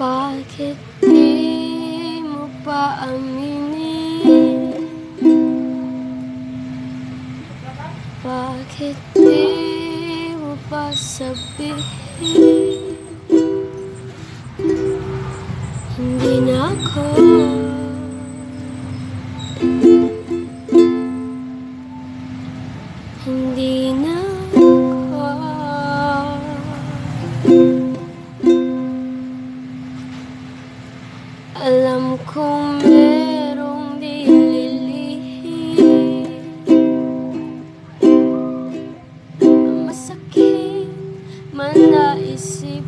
Bakit di mo pa aminin? Bakit di mo pa sabihin? Hindi na ako Hindi na ako Alam kong merong di lilihim, masakit man naisipin.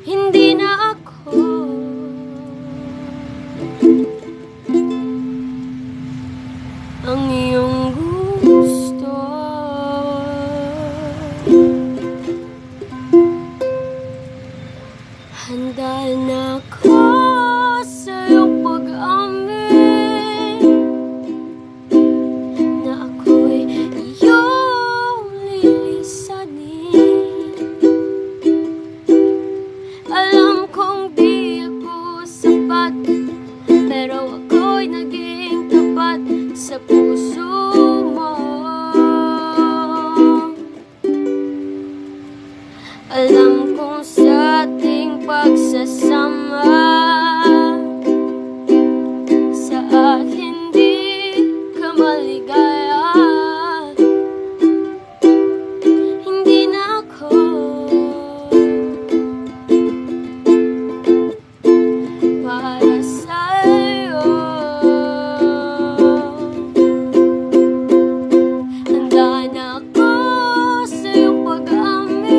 Hindi na ako ang iyong gusto. Handa na ako sa iyong pag-amin na ako'y iyong lilisanin. Alam kong di ako sapat, pero ako'y naging tapat sa puso mo. Alam kong sa ating pagsasama, sa akin di ka maligaya. Hindi na ako para sa'yo. Handa na ako sa iyong pag-amin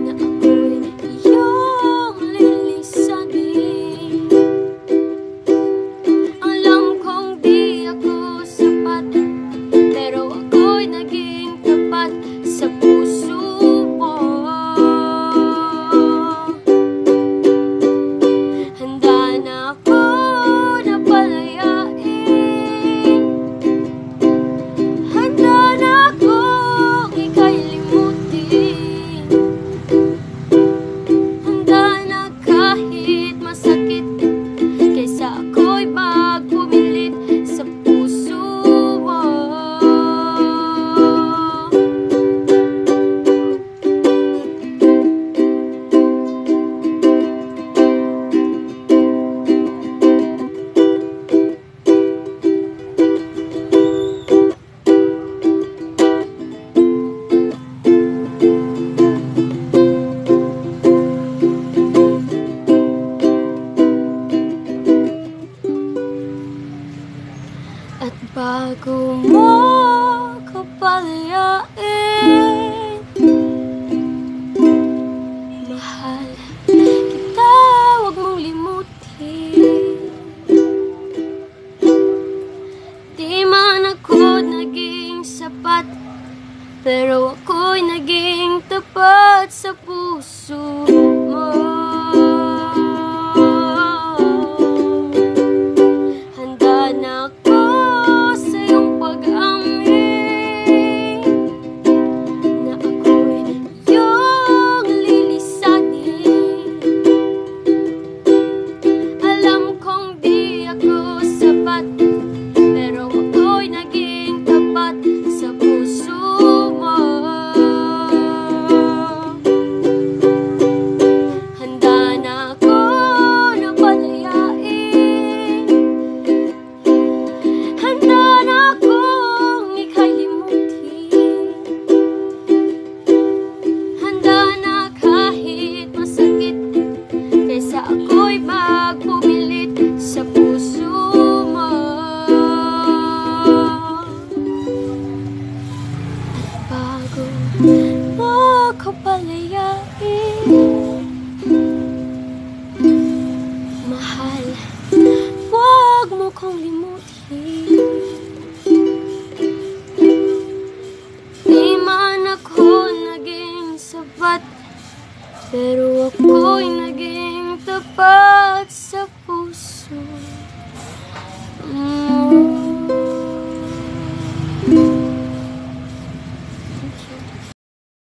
na ako'y iyong lilisanin. Alam kong di ako sapat, pero ako'y naging tapat sa puso mo. Handa na ako na palayain. Handa na akong ika'y limutin. Handa na kahit masakit, kaysa ako'y magpumilit sa puso mo. At bago mo ko palayain, mahal kita, huwag mong limutin. Di man ako naging sapat, pero ako'y naging tapat sa puso mo. Handa na ako sa iyong pag-amin na ako'y iyong lilisanin. Alam kong di ako sapat, pero ako'y naging tapat sa puso mo. Handa na ako na palayain. Handa na akong ika'y limutin. Handa na kahit masakit, kaysa ako'y magpumilit sa puso mo. At bago mo ko palayain, mahal, huwag mo kong limutin. Di man ako naging sapat, pero ako'y naging tapat sa